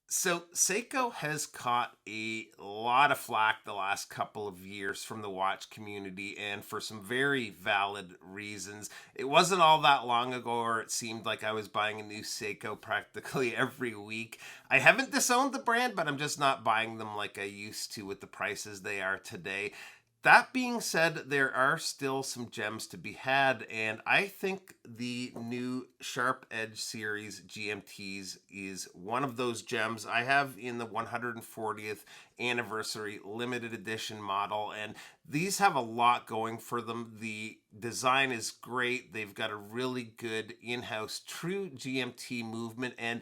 So Seiko has caught a lot of flack the last couple of years from the watch community, and for some very valid reasons. It wasn't all that long ago where it seemed like I was buying a new Seiko practically every week. I haven't disowned the brand, but I'm just not buying them like I used to with the prices they are today. That being said, there are still some gems to be had, and I think the new Sharp Edge series GMTs is one of those gems. I have in the 140th anniversary limited edition model, and these have a lot going for them. The design is great, they've got a really good in house true GMT movement, and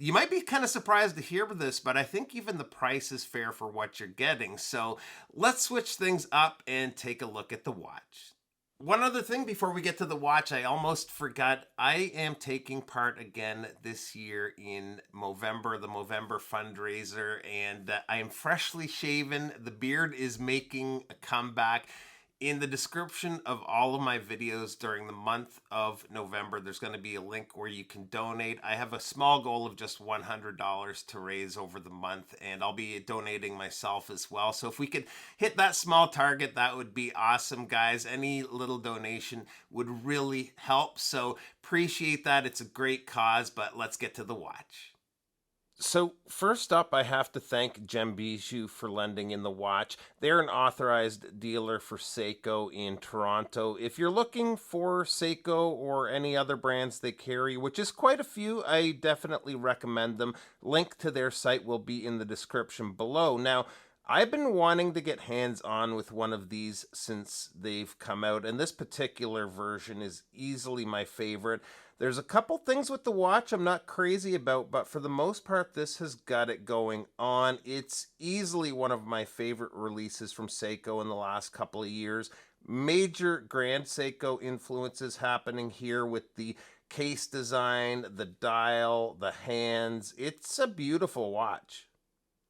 you might be kind of surprised to hear this, but I think even the price is fair for what you're getting. So let's switch things up and take a look at the watch. One other thing before we get to the watch, I almost forgot. I am taking part again this year in Movember, the Movember fundraiser, and I am freshly shaven. The beard is making a comeback. In the description of all of my videos during the month of November, there's going to be a link where you can donate. I have a small goal of just $100 to raise over the month, and I'll be donating myself as well. So if we could hit that small target, that would be awesome, guys. Any little donation would really help. So appreciate that. It's a great cause, but let's get to the watch. So first up, I have to thank Gem Bijou for lending in the watch. They're an authorized dealer for Seiko in Toronto. If you're looking for Seiko or any other brands they carry, which is quite a few, I definitely recommend them. Link to their site will be in the description below. Now, I've been wanting to get hands on with one of these since they've come out, and this particular version is easily my favorite. There's a couple things with the watch I'm not crazy about, but for the most part, this has got it going on. It's easily one of my favorite releases from Seiko in the last couple of years. Major Grand Seiko influences happening here with the case design, the dial, the hands. It's a beautiful watch.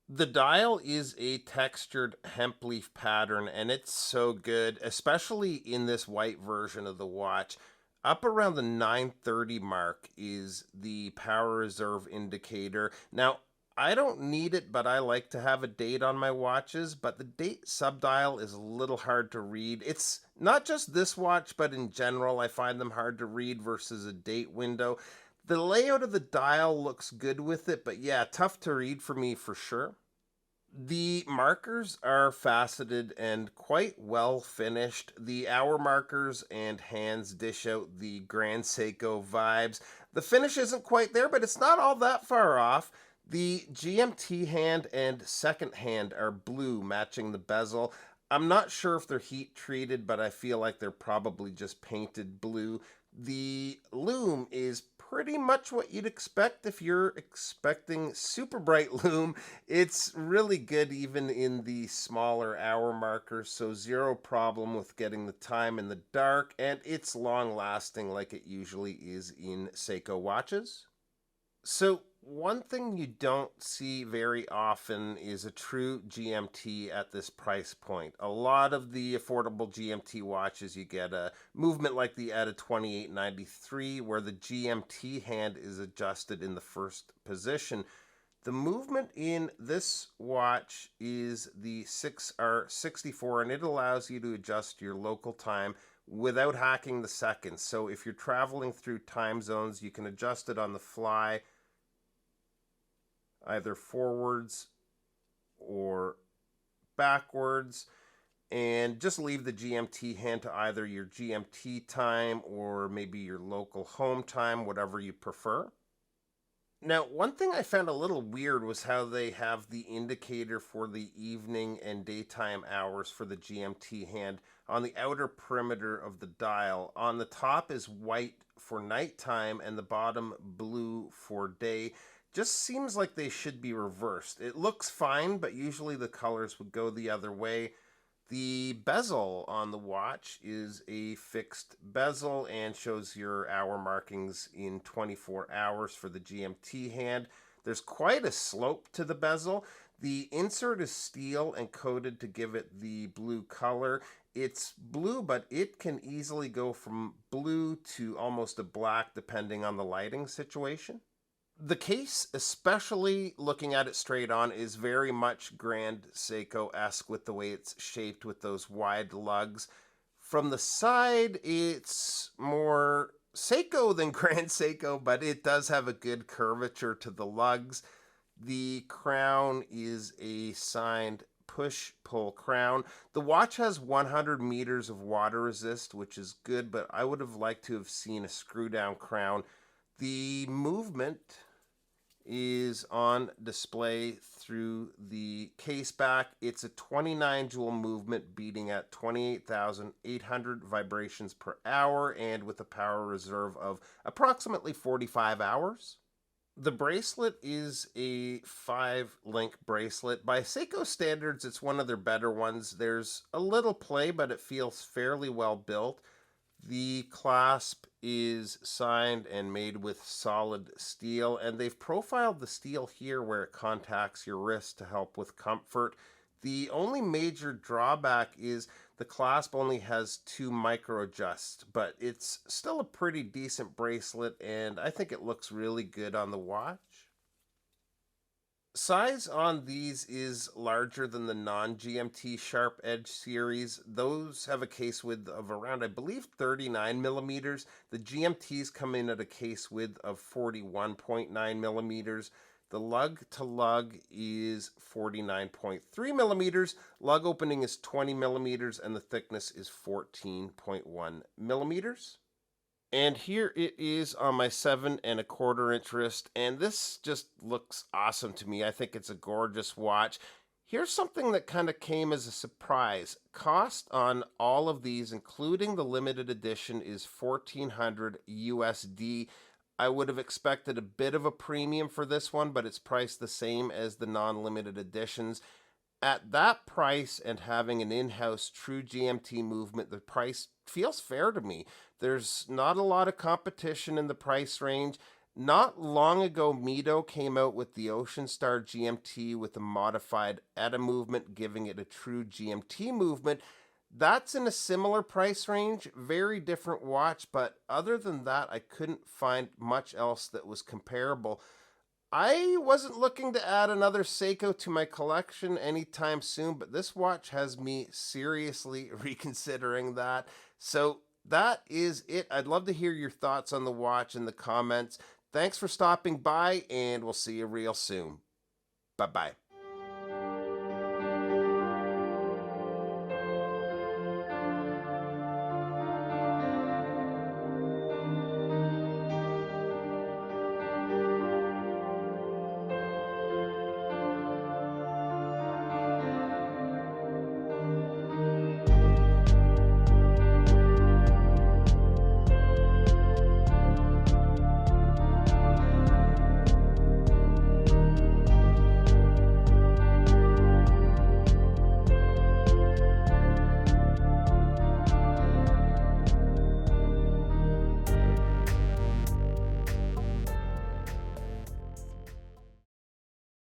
The dial is a textured hemp leaf pattern, and it's so good, especially in this white version of the watch. Up around the 930 mark is the power reserve indicator. Now, I don't need it, but I like to have a date on my watches, but the date subdial is a little hard to read. It's not just this watch, but in general, I find them hard to read versus a date window. The layout of the dial looks good with it, but yeah, tough to read for me for sure. The markers are faceted and quite well finished. The hour markers and hands dish out the Grand Seiko vibes. The finish isn't quite there, but it's not all that far off. The GMT hand and second hand are blue, matching the bezel. I'm not sure if they're heat treated, but I feel like they're probably just painted blue. The loom is pretty much what you'd expect if you're expecting super bright loom. It's really good even in the smaller hour markers, so zero problem with getting the time in the dark, and it's long lasting like it usually is in Seiko watches. So, one thing you don't see very often is a true GMT at this price point. A lot of the affordable GMT watches, you get a movement like the ETA 2893, where the GMT hand is adjusted in the first position. The movement in this watch is the 6R64, and it allows you to adjust your local time without hacking the seconds. So if you're traveling through time zones, you can adjust it on the fly, either forwards or backwards, and just leave the GMT hand to either your GMT time or maybe your local home time, whatever you prefer. Now, one thing I found a little weird was how they have the indicator for the evening and daytime hours for the GMT hand on the outer perimeter of the dial. On the top is white for nighttime and the bottom blue for day. Just seems like they should be reversed. It looks fine, but usually the colors would go the other way. The bezel on the watch is a fixed bezel and shows your hour markings in 24 hours for the GMT hand. There's quite a slope to the bezel. The insert is steel and coated to give it the blue color. It's blue, but it can easily go from blue to almost a black depending on the lighting situation. The case, especially looking at it straight on, is very much Grand Seiko-esque with the way it's shaped with those wide lugs. From the side, it's more Seiko than Grand Seiko, but it does have a good curvature to the lugs. The crown is a signed push-pull crown. The watch has 100 meters of water resist, which is good, but I would have liked to have seen a screw-down crown. The movement is on display through the case back. It's a 29 joule movement beating at 28,800 vibrations per hour and with a power reserve of approximately 45 hours. The bracelet is a 5-link bracelet. By Seiko standards, it's one of their better ones. There's a little play, but it feels fairly well built. The clasp is signed and made with solid steel, and they've profiled the steel here where it contacts your wrist to help with comfort. The only major drawback is the clasp only has 2 micro adjusts, but it's still a pretty decent bracelet, and I think it looks really good on the watch. Size on these is larger than the non-GMT Sharp Edge series. Those have a case width of around, I believe, 39 millimeters. The GMTs come in at a case width of 41.9 millimeters. The lug to lug is 49.3 millimeters. Lug opening is 20 millimeters, and the thickness is 14.1 millimeters. And here it is on my 7.25-inch wrist, and this just looks awesome to me. I think it's a gorgeous watch. Here's something that kind of came as a surprise. Cost on all of these, including the limited edition, is $1,400 USD. I would have expected a bit of a premium for this one, but it's priced the same as the non-limited editions. At that price and having an in-house true GMT movement, the price feels fair to me. There's not a lot of competition in the price range. Not long ago, Mito came out with the Ocean Star GMT with a modified ETA movement, giving it a true GMT movement. That's in a similar price range, very different watch, but other than that, I couldn't find much else that was comparable. I wasn't looking to add another Seiko to my collection anytime soon, but this watch has me seriously reconsidering that. So that is it. I'd love to hear your thoughts on the watch in the comments. Thanks for stopping by, and we'll see you real soon. Bye-bye.